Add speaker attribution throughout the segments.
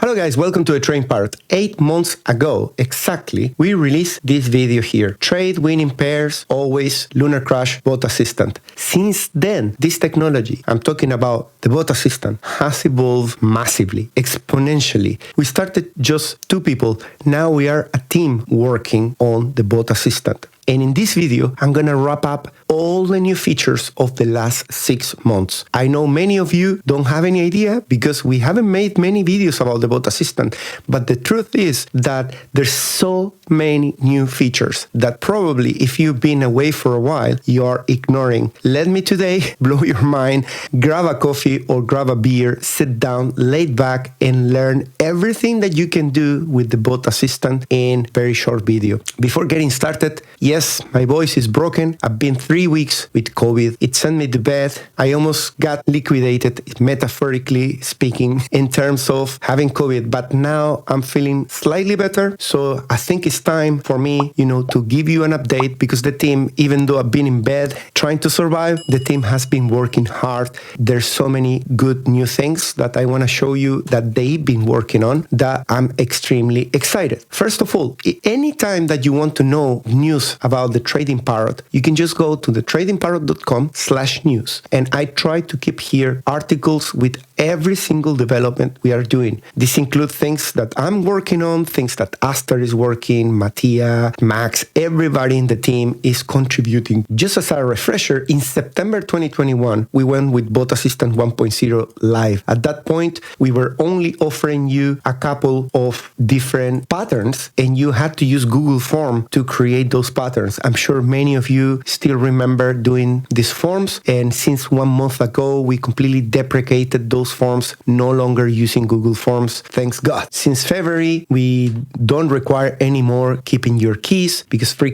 Speaker 1: Hello guys, welcome to a Trading Parrot. 8 months ago, exactly, we released this video here. Trade winning pairs, always lunarcrush, BotAssistant. Since then, this technology, I'm talking about the BotAssistant, has evolved massively, exponentially. We started just 2 people. Now we are a team working on the BotAssistant. And in this video, I'm going to wrap up all the new features of the last 6 months. I know many of you don't have any idea because we haven't made many videos about the BotAssistant, but the truth is that there's so many new features that probably if you've been away for a while, you're ignoring. Let me today blow your mind, grab a coffee or grab a beer, sit down, lay back and learn everything that you can do with the BotAssistant in very short video. Before getting started, yes, my voice is broken. I've been 3 weeks with COVID. It sent me to bed. I almost got liquidated, metaphorically speaking, in terms of having COVID. But now I'm feeling slightly better. So I think it's time for me, to give you an update because the team, even though I've been in bed trying to survive, the team has been working hard. There's so many good new things that I want to show you that they've been working on that I'm extremely excited. First of all, anytime that you want to know news about the Trading Parrot, you can just go to the tradingparrot.com/news. And I try to keep here articles with every single development we are doing. This includes things that I'm working on, things that Aster is working, Mattia, Max, everybody in the team is contributing. Just as a refresher, in September 2021, we went with BotAssistant 1.0 live. At that point, we were only offering you a couple of different patterns and you had to use Google Form to create those patterns. I'm sure many of you still remember doing these forms, and since 1 month ago, we completely deprecated those forms, no longer using Google Forms, thanks God. Since February, we don't require anymore keeping your keys because 3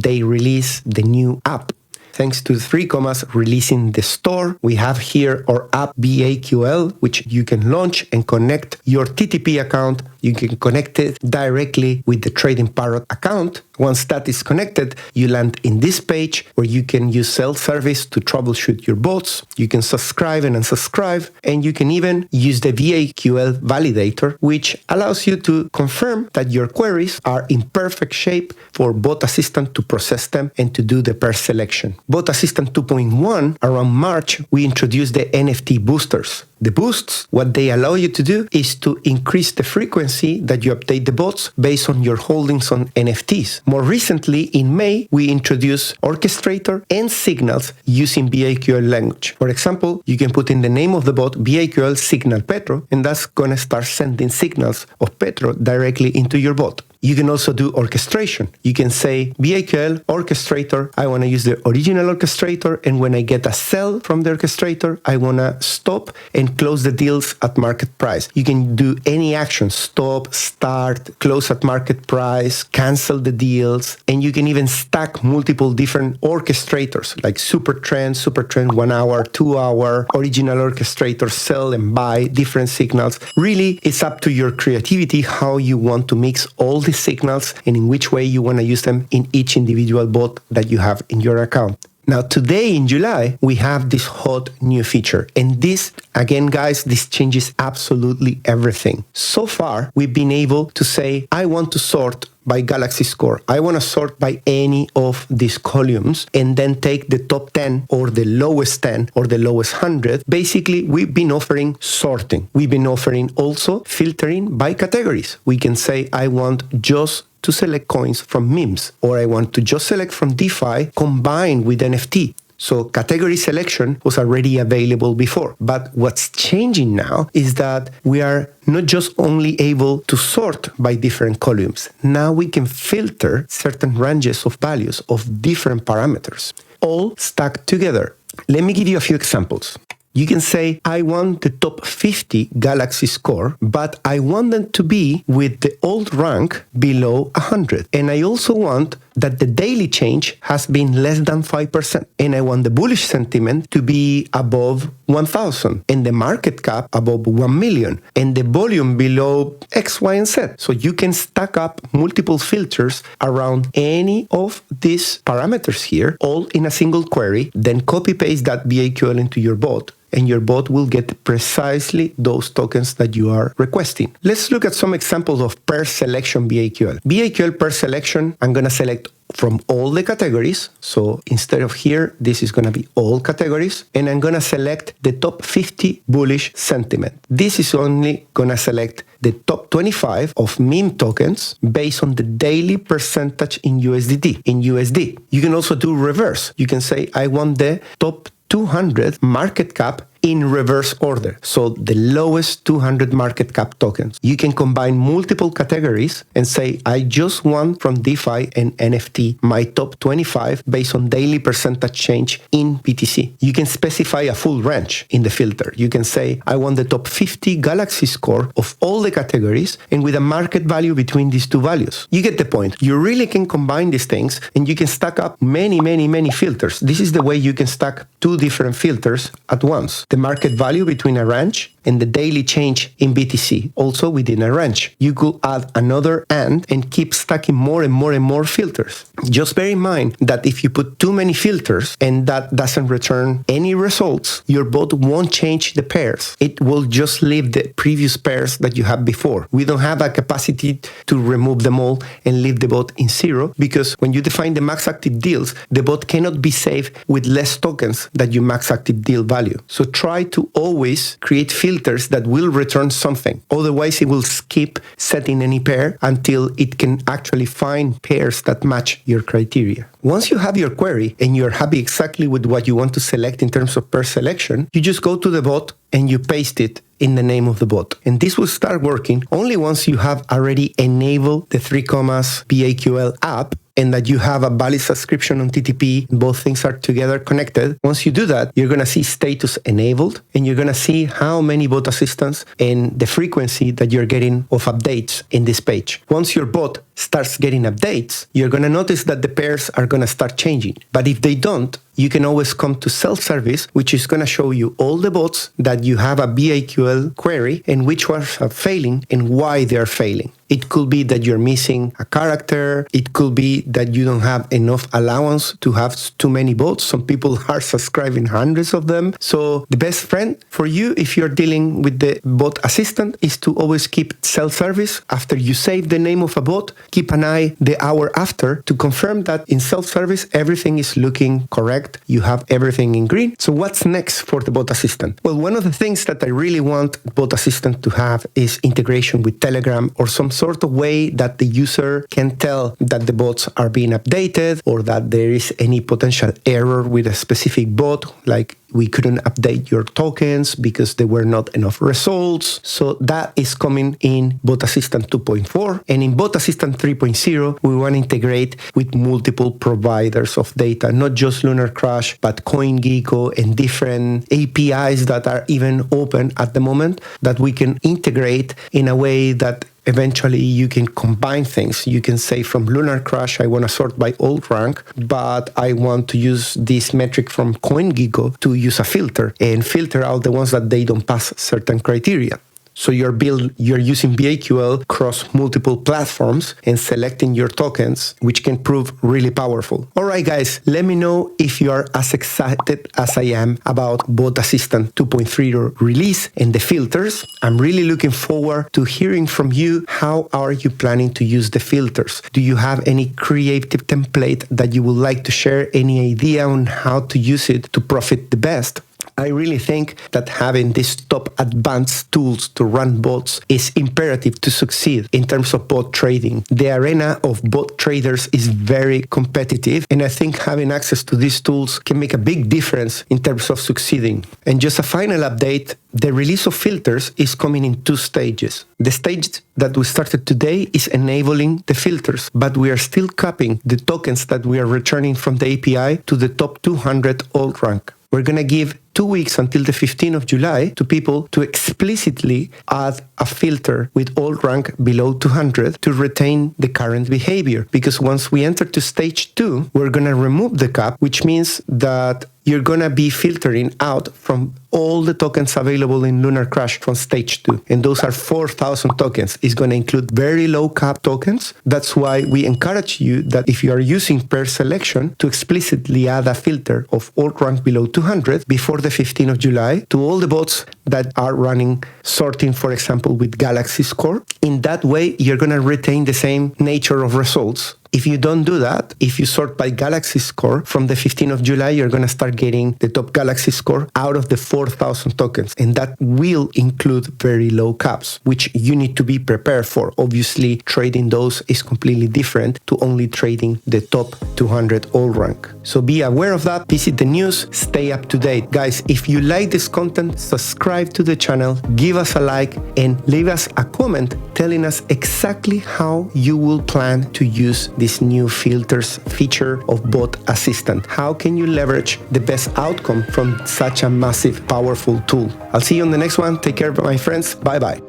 Speaker 1: they release the new app. Thanks to 3 releasing the store, we have here our app BAQL, which you can launch and connect your TTP account. You can connect it directly with the Trading Parrot account. Once that is connected, you land in this page where you can use self-service to troubleshoot your bots. You can subscribe and unsubscribe, and you can even use the BAQL validator, which allows you to confirm that your queries are in perfect shape for BotAssistant to process them and to do the pair selection. BotAssistant 2.1, around March, we introduced the NFT boosters. The boosts, what they allow you to do is to increase the frequency that you update the bots based on your holdings on NFTs. More recently, in May, we introduced Orchestrator and Signals using BAQL language. For example, you can put in the name of the bot BAQL Signal Petro, and that's going to start sending signals of Petro directly into your bot. You can also do orchestration. You can say, BAQL orchestrator, I want to use the original orchestrator, and when I get a sell from the orchestrator, I want to stop and close the deals at market price. You can do any action, stop, start, close at market price, cancel the deals, and you can even stack multiple different orchestrators like super trend 1 hour, 2 hour, original orchestrator, sell and buy, different signals. Really, it's up to your creativity how you want to mix all these signals and in which way you want to use them in each individual bot that you have in your account. Now, today in July, we have this hot new feature. And this, again, guys, this changes absolutely everything. So far, we've been able to say, I want to sort by Galaxy score. I want to sort by any of these columns and then take the top 10 or the lowest 10 or the lowest 100. Basically, we've been offering sorting. We've been offering also filtering by categories. We can say, I want just to select coins from memes, or I want to just select from DeFi combined with NFT. So category selection was already available before. But what's changing now is that we are not just only able to sort by different columns. Now we can filter certain ranges of values of different parameters, all stacked together. Let me give you a few examples. You can say, I want the top 50 Galaxy score, but I want them to be with the old rank below 100. And I also want that the daily change has been less than 5%. And I want the bullish sentiment to be above 1,000 and the market cap above 1 million and the volume below X, Y, and Z. So you can stack up multiple filters around any of these parameters here, all in a single query, then copy paste that BAQL into your bot and your bot will get precisely those tokens that you are requesting. Let's look at some examples of pair selection BAQL. BAQL pair selection, I'm going to select from all the categories. So instead of here, this is going to be all categories. And I'm going to select the top 50 bullish sentiment. This is only going to select the top 25 of meme tokens based on the daily percentage in USDT, in USD. You can also do reverse. You can say, I want the top 200 market cap in reverse order. So the lowest 200 market cap tokens. You can combine multiple categories and say, I just want from DeFi and NFT my top 25 based on daily percentage change in BTC. You can specify a full range in the filter. You can say, I want the top 50 Galaxy score of all the categories and with a market value between these two values. You get the point. You really can combine these things and you can stack up many filters. This is the way you can stack two different filters at once. The market value between a range and the daily change in BTC, also within a range. You could add another and keep stacking more and more filters. Just bear in mind that if you put too many filters and that doesn't return any results, your bot won't change the pairs. It will just leave the previous pairs that you had before. We don't have a capacity to remove them all and leave the bot in zero, because when you define the max active deals, the bot cannot be saved with less tokens than your max active deal value. So try to always create filters that will return something. Otherwise, it will skip setting any pair until it can actually find pairs that match your criteria. Once you have your query and you're happy exactly with what you want to select in terms of pair selection, you just go to the bot and you paste it in the name of the bot. And this will start working only once you have already enabled the 3 commas BAQL app and that you have a valid subscription on TTP. Both things are together connected. Once you do that, you're going to see status enabled, and you're going to see how many bot assistants and the frequency that you're getting of updates in this page. Once your bot starts getting updates, you're going to notice that the pairs are going to start changing. But if they don't, you can always come to self-service, which is going to show you all the bots that you have a BAQL query and which ones are failing and why they're failing. It could be that you're missing a character. It could be that you don't have enough allowance to have too many bots. Some people are subscribing hundreds of them. So the best friend for you, if you're dealing with the bot assistant, is to always keep self-service. After you save the name of a bot, keep an eye the hour after to confirm that in self-service, everything is looking correct. You have everything in green. So what's next for the bot assistant? Well, one of the things that I really want bot assistant to have is integration with Telegram or some sort of way that the user can tell that the bots are being updated or that there is any potential error with a specific bot, like we couldn't update your tokens because there were not enough results. So that is coming in BotAssistant 2.4. And in BotAssistant 3.0, we want to integrate with multiple providers of data, not just lunarcrush, but CoinGecko and different APIs that are even open at the moment that we can integrate in a way that eventually you can combine things. You can say from lunarcrush, I want to sort by old rank, but I want to use this metric from CoinGecko to use a filter and filter out the ones that they don't pass certain criteria. So you're using BAQL across multiple platforms and selecting your tokens, which can prove really powerful. All right, guys, let me know if you are as excited as I am about BotAssistant 2.0 release and the filters. I'm really looking forward to hearing from you. How are you planning to use the filters? Do you have any creative template that you would like to share? Any idea on how to use it to profit the best? I really think that having these top advanced tools to run bots is imperative to succeed in terms of bot trading. The arena of bot traders is very competitive, and I think having access to these tools can make a big difference in terms of succeeding. And just a final update, the release of filters is coming in 2 stages. The stage that we started today is enabling the filters, but we are still capping the tokens that we are returning from the API to the top 200 alt rank. We're going to give 2 weeks until the 15th of July to people to explicitly add a filter with alt rank below 200 to retain the current behavior. Because once we enter to stage 2, we're going to remove the cap, which means that you're gonna be filtering out from all the tokens available in lunarcrush from stage 2. And those are 4,000 tokens. It's gonna include very low cap tokens. That's why we encourage you that if you are using pair selection, to explicitly add a filter of all rank below 200 before the 15th of July to all the bots that are running sorting, for example, with Galaxy score. In that way, you're gonna retain the same nature of results. If you don't do that, if you sort by Galaxy score, from the 15th of July, you're going to start getting the top Galaxy score out of the 4,000 tokens. And that will include very low caps, which you need to be prepared for. Obviously, trading those is completely different to only trading the top 200 all rank. So be aware of that. Visit the news. Stay up to date. Guys, if you like this content, subscribe to the channel, give us a like, and leave us a comment telling us exactly how you will plan to use this new filters feature of BotAssistant. How can you leverage the best outcome from such a massive, powerful tool? I'll see you on the next one. Take care, my friends. Bye-bye.